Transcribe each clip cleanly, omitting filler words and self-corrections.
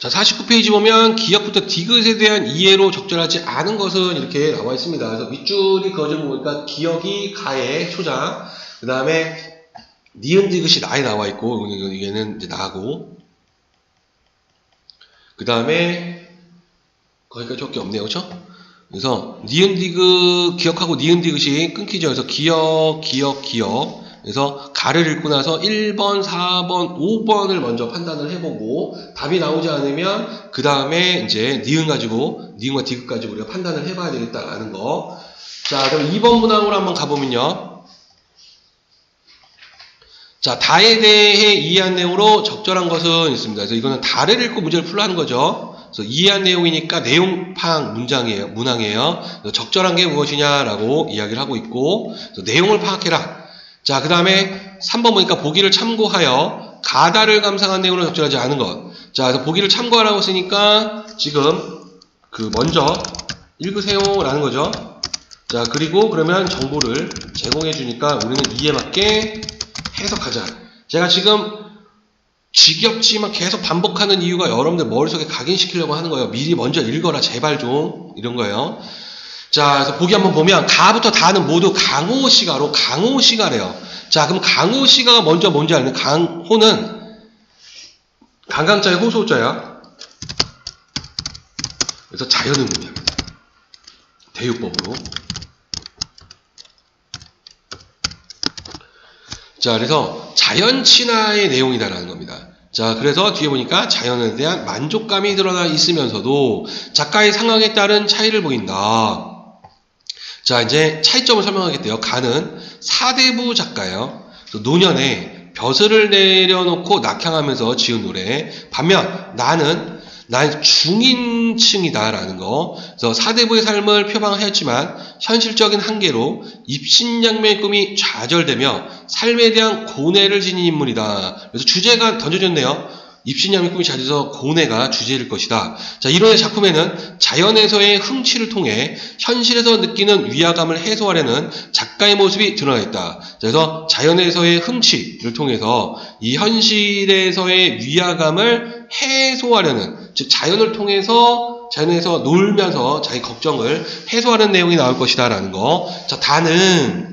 자, 49페이지 보면 기역부터 디귿에 대한 이해로 적절하지 않은 것은 이렇게 나와 있습니다. 그래서 밑줄이 그어져 보니까 기역이 가에 초장, 그 다음에 니은 디귿이 나에 나와 있고, 이게는 이제 나고, 그 다음에 거기까지밖에 없네요, 그렇죠? 그래서 니은 디귿 기역하고 니은 디귿이 끊기죠. 그래서 기역. 그래서 가를 읽고 나서 1번, 4번, 5번을 먼저 판단을 해보고 답이 나오지 않으면 그 다음에 이제 니은과 디귿 가지고 우리가 판단을 해봐야 되겠다라는 거. 자, 그럼 2번 문항으로 한번 가보면요. 자, 다에 대해 이해한 내용으로 적절한 것은 있습니다. 그래서 이거는 다를 읽고 문제를 풀라는 거죠. 그래서 이해한 내용이니까 내용 파악 문항이에요. 적절한 게 무엇이냐라고 이야기를 하고 있고, 내용을 파악해라. 자, 그 다음에 3번 보니까 보기를 참고하여 가다를 감상한 내용으로 적절하지 않은 것. 자, 그래서 보기를 참고하라고 쓰니까 지금 먼저 읽으세요라는 거죠. 자, 그리고 그러면 정보를 제공해 주니까 우리는 이에 맞게 해석하자. 제가 지금 지겹지만 계속 반복하는 이유가 여러분들 머릿속에 각인시키려고 하는 거예요. 미리 먼저 읽어라 제발 좀, 이런 거예요. 자, 그래서 보기 한번 보면 가부터 다는 모두 강호시가래요. 자, 그럼 강호시가가 먼저 뭔지 알면 강호는 강강자의 호소자야. 그래서 자연을 의미합니다. 대유법으로. 자, 그래서 자연 친화의 내용이다라는 겁니다. 자, 그래서 뒤에 보니까 자연에 대한 만족감이 드러나 있으면서도 작가의 상황에 따른 차이를 보인다. 자, 이제 차이점을 설명하겠대요. 가는 사대부 작가예요. 노년에 벼슬을 내려놓고 낙향하면서 지은 노래. 반면 난 중인층이다라는 거. 그래서 사대부의 삶을 표방하였지만 현실적인 한계로 입신양명의 꿈이 좌절되며 삶에 대한 고뇌를 지닌 인물이다. 그래서 주제가 던져졌네요. 입신양명의 꿈이 좌절해서 고뇌가 주제일 것이다. 자, 이론의 작품에는 자연에서의 흠취를 통해 현실에서 느끼는 위화감을 해소하려는 작가의 모습이 드러나 있다. 자, 그래서 자연에서의 흠취를 통해서 이 현실에서의 위화감을 해소하려는, 즉 자연을 통해서 자연에서 놀면서 자기 걱정을 해소하는 내용이 나올 것이다 라는 거. 자, 다는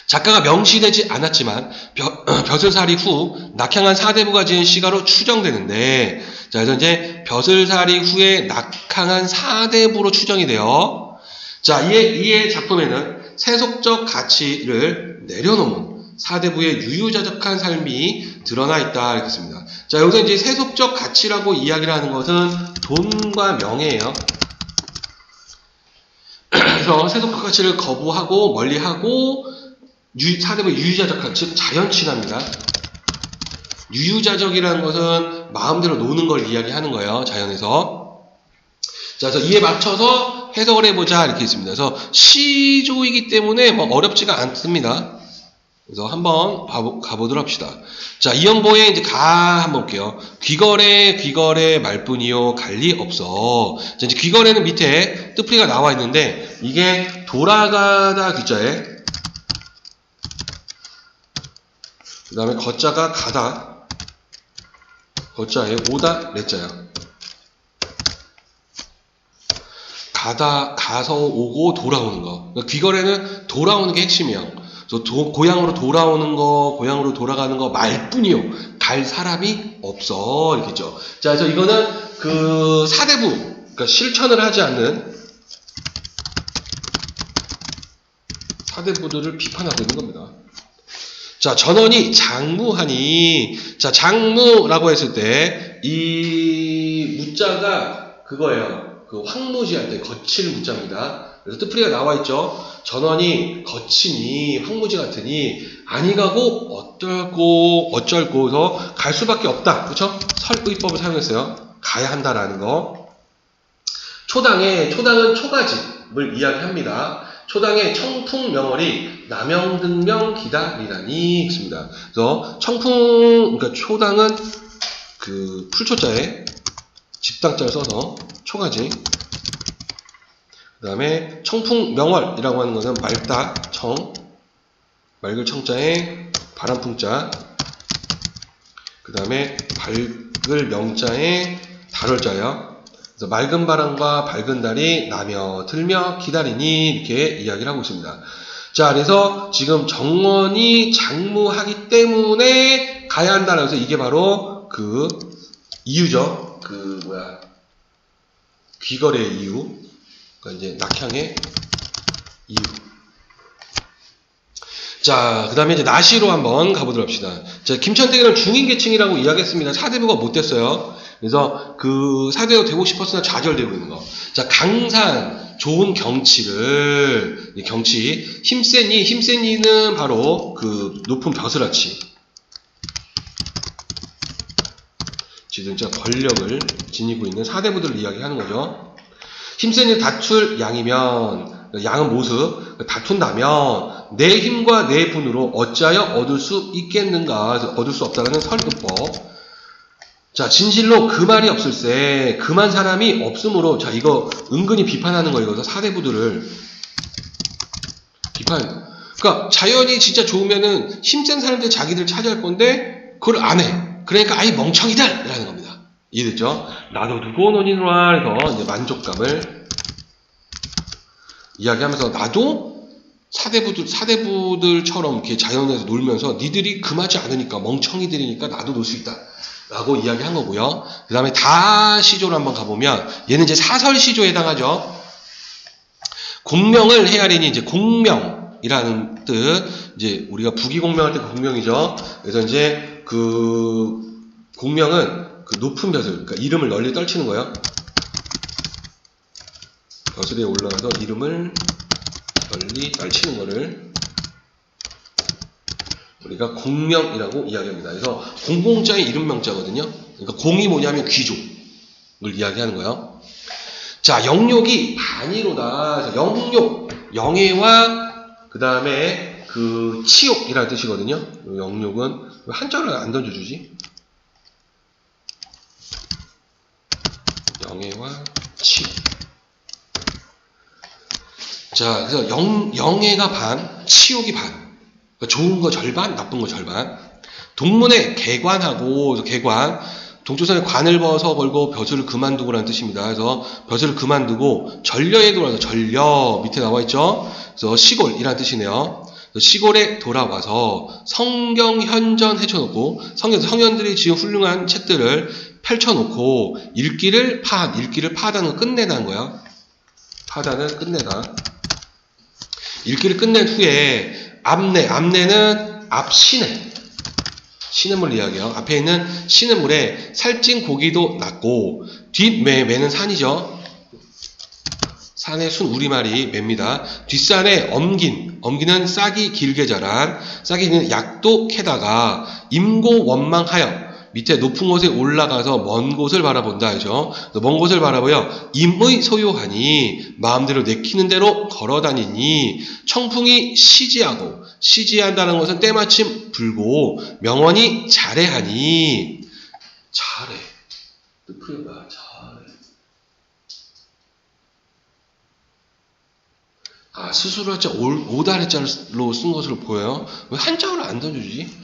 작가가 명시되지 않았지만 벼슬살이 후 낙향한 사대부가 지은 시가로 추정되는데, 자, 그래서 이제 벼슬살이 후에 낙향한 사대부로 추정이 돼요. 자, 이의 작품에는 세속적 가치를 내려놓은 사대부의 유유자적한 삶이 드러나 있다 이렇게 씁니다. 자, 여기서 이제 세속적 가치라고 이야기를 하는 것은 돈과 명예예요. 그래서 세속적 가치를 거부하고 멀리하고 사대부의 유유자적한, 즉 자연친화입니다. 유유자적이라는 것은 마음대로 노는 걸 이야기하는 거예요. 자연에서. 자, 그래서 이에 맞춰서 해석을 해보자 이렇게 있습니다. 그래서 시조이기 때문에 뭐 어렵지가 않습니다. 그래서 한번 가보도록 합시다. 자, 이영보의 이제 한번 볼게요. 귀걸의 말뿐이요 갈리 없어. 자, 이제 귀걸에는 밑에 뜻풀이가 나와 있는데 이게 돌아가다 귀자에, 그 다음에 거자가 가다, 거자에 오다 레자야. 가서 오고 돌아오는 거. 그러니까 귀걸에는 돌아오는 게 핵심이에요. 그래서 고향으로 돌아오는 거, 고향으로 돌아가는 거 말뿐이요. 갈 사람이 없어. 이렇게죠. 자, 그래서 이거는 사대부, 그러니까 실천을 하지 않는 사대부들을 비판하고 있는 겁니다. 자, 전원이 장무하니. 자, 장무라고 했을 때 이 무자가 그거예요. 황무지할 때 거칠 무자입니다. 그래서 뜻풀이가 나와 있죠. 전원이 거치니 황무지 같으니 아니 가고 어쩔고 해서 갈 수밖에 없다. 그렇죠? 설의법을 사용했어요. 가야 한다라는 거. 초당은 초가집을 이야기합니다. 초당의 청풍명월이 남영등명 기다리라니 있습니다. 그래서 그러니까 초당은 풀초자에 집당자를 써서 초가지. 그 다음에 청풍명월이라고 하는 것은 맑을 청자에 바람풍자. 그 다음에 밝을 명자에 발월자예요. 그래서 맑은 바람과 밝은 달이 나며 들며 기다리니 이렇게 이야기를 하고 있습니다. 자, 그래서 지금 정원이 장무하기 때문에 가야 한다라고 해서 이게 바로 그 이유죠. 귀걸이의 이유. 그러니까 이제 낙향의 이유. 자, 그 다음에 이제 나시로 한번 가보도록 합시다. 자, 김천대교는 중인계층이라고 이야기했습니다. 사대부가 못 됐어요. 그래서 그 사대가 되고 싶었으나 좌절되고 있는 거. 자, 강산, 좋은 경치를, 경치, 힘센 이는 바로 그 높은 벼슬아치. 지금 진짜 권력을 지니고 있는 사대부들을 이야기하는 거죠. 힘센 이 다툴 양이면, 양은 모습, 다툰다면 내 힘과 내 분으로 어찌하여 얻을 수 있겠는가. 얻을 수 없다는 설득법. 자, 진실로 그 말이 없을세. 그만 사람이 없으므로. 자, 이거 은근히 비판하는 거예요. 그래서 사대부들을 비판. 그러니까 자연이 진짜 좋으면은 힘센 사람들 자기들 차지할 건데 그걸 안 해. 그러니까 아이 멍청이들 이라는 겁니다. 이해됐죠? 나도 두고 논이노라 해서 이제 만족감을 이야기하면서 나도 사대부들처럼 이렇게 자연에서 놀면서 니들이 금하지 않으니까 멍청이들이니까 나도 놀 수 있다 라고 이야기한 거고요. 그 다음에 다시조로 한번 가보면 얘는 이제 사설시조에 해당하죠. 공명을 헤아리니 이제 공명이라는 뜻. 이제 우리가 부기공명할 때 공명이죠. 그래서 이제 그 공명은 그 높은 벼슬, 그러니까 이름을 널리 떨치는 거예요. 벼슬에 올라가서 이름을 널리 떨치는 거를 우리가 공명이라고 이야기합니다. 그래서 공공자의 이름명자거든요. 그러니까 공이 뭐냐면 귀족을 이야기하는 거예요. 자, 영욕이 반이로다. 영욕, 영예와 그 다음에 그 치욕이라는 뜻이거든요. 영욕은 한자를 안 던져주지? 영예와 치욕. 자, 그래서 영예가 반, 치욕이 반. 그러니까 좋은 거 절반, 나쁜 거 절반. 동문에 개관하고, 개관. 동조선에 관을 벗어 걸고 벼슬을 그만두고라는 뜻입니다. 그래서 벼슬을 그만두고 전려에 돌아서 전려 밑에 나와 있죠. 그래서 시골이라는 뜻이네요. 시골에 돌아와서 성경 현전 해쳐놓고 성현들이 지은 훌륭한 책들을 펼쳐놓고 읽기를 파하다는 끝내다는 거야. 파하다는 끝내다. 읽기를 끝낸 후에 앞내는 앞시내. 시냇물 이야기요. 앞에 있는 시냇물에 살찐 고기도 났고 뒷매는 산이죠. 산의 순 우리말이 매입니다. 뒷산에 엄기는 싹이 길게 자란 싹이는 약도 캐다가 임고 원망하여 밑에 높은 곳에 올라가서 먼 곳을 바라본다 하죠. 먼 곳을 바라보여 임의 소요하니 마음대로 내키는 대로 걸어다니니 청풍이 시지한다는 것은 때마침 불고 명언이 잘해하니 잘해. 뜻풀이가 잘해. 아, 스스로 한자 오다래자로 쓴 것으로 보여요. 왜 한자를 안 던져주지?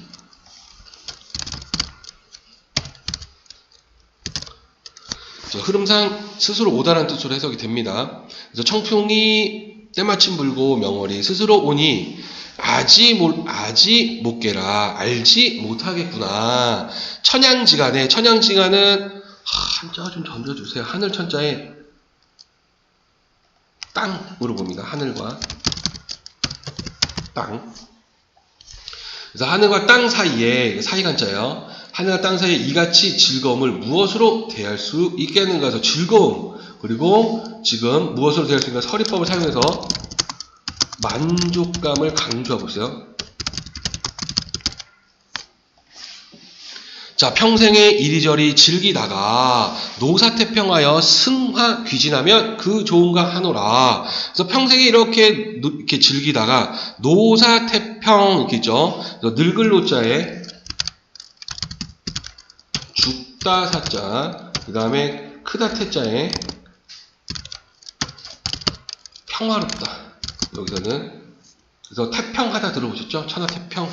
흐름상 스스로 오다라는 뜻으로 해석이 됩니다. 그래서 청풍이 때마침 불고 명월이 스스로 오니 아지 못 깨라. 알지 못하겠구나. 천양지간은 한자 좀 던져주세요. 하늘 천자에 땅으로 봅니다. 하늘과 땅. 그래서 하늘과 땅 사이에 사이간자예요. 하늘과 땅 사이에 이같이 즐거움을 무엇으로 대할 수 있겠는가 해서 즐거움. 그리고 지금 무엇으로 대할 수 있는가 서리법을 사용해서 만족감을 강조하고 있어요. 자, 평생에 이리저리 즐기다가 노사태평하여 승화귀진하면 그 좋은가 하노라. 그래서 평생에 이렇게 즐기다가 노사태평 있겠죠. 늙을 노자에 죽다 사자, 그 다음에 크다 태자에 평화롭다. 여기서는 그래서 태평하다 들어보셨죠? 천하태평.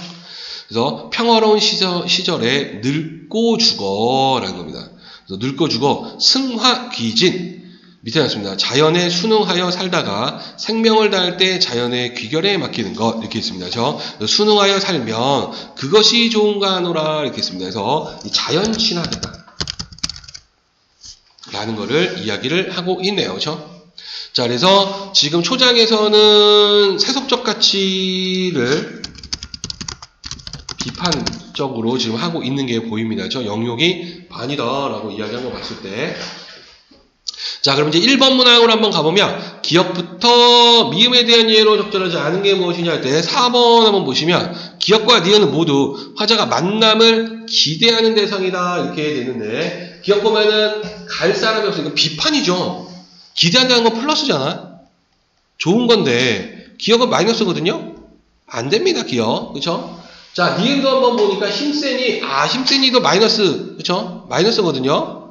그래서 평화로운 시절에 늙고 죽어라는 겁니다. 그래서 늙어죽어 승화귀진. 밑에 나왔습니다. 자연에 순응하여 살다가 생명을 다할 때 자연의 귀결에 맡기는 것. 이렇게 있습니다. 그래서 순응하여 살면 그것이 좋은가 하노라. 이렇게 있습니다. 그래서 이 자연 친화되다 라는 거를 이야기를 하고 있네요. 그렇죠? 자, 그래서 지금 초장에서는 세속적 가치를 비판적으로 지금 하고 있는 게 보입니다. 그렇죠? 영욕이 반이다라고 이야기한 거 봤을 때. 자, 그럼 이제 1번 문항으로 한번 가보면 기역부터 미음에 대한 이해로 적절하지 않은 게 무엇이냐 할 때 4번 한번 보시면 기역과 니은은 모두 화자가 만남을 기대하는 대상이다 이렇게 되는데 기역 보면은 갈 사람이 없으니까 비판이죠. 기대한다는 건 플러스잖아. 좋은 건데 기역은 마이너스거든요. 안 됩니다. 기역. 그렇죠? 자, 니은도 한번 보니까 힘세니 힘세니도 마이너스. 그렇죠? 마이너스거든요.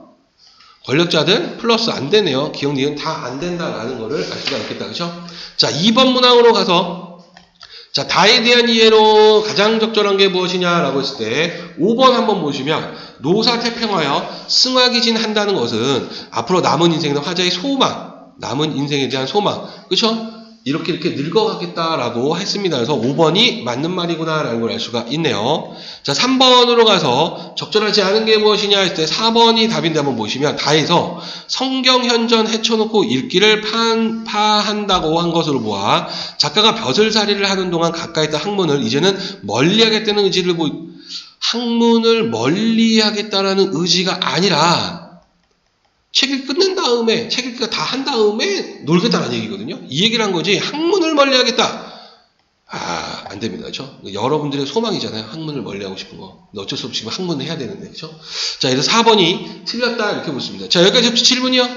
권력자들 플러스 안 되네요. 기억, 니은 다 안 된다라는 거를 알 수가 있겠다. 그죠? 자, 2번 문항으로 가서, 자, 다에 대한 이해로 가장 적절한 게 무엇이냐라고 했을 때, 5번 한번 보시면, 노사태평하여 승화기진 한다는 것은 앞으로 남은 인생의 화자의 소망, 남은 인생에 대한 소망. 그쵸? 이렇게 늙어가겠다라고 했습니다. 그래서 5번이 맞는 말이구나라는 걸 알 수가 있네요. 자, 3번으로 가서 적절하지 않은 게 무엇이냐 했을 때 4번이 답인데 한번 보시면 다에서 성경현전 헤쳐놓고 읽기를 파한다고 한 것으로 보아 작가가 벼슬살이를 하는 동안 가까이 있던 학문을 이제는 멀리하겠다는 의지를 학문을 멀리하겠다라는 의지가 아니라 책을 끝낸 다음에, 책 읽기가 다 한 다음에 놀겠다는 얘기거든요. 이 얘기를 한 거지, 학문을 멀리하겠다. 안 됩니다. 그죠? 여러분들의 소망이잖아요. 학문을 멀리하고 싶은 거. 어쩔 수 없이 지금 학문을 해야 되는데, 그죠? 자, 그래서 4번이 틀렸다, 이렇게 보십니다. 자, 여기까지 혹시 질문이요?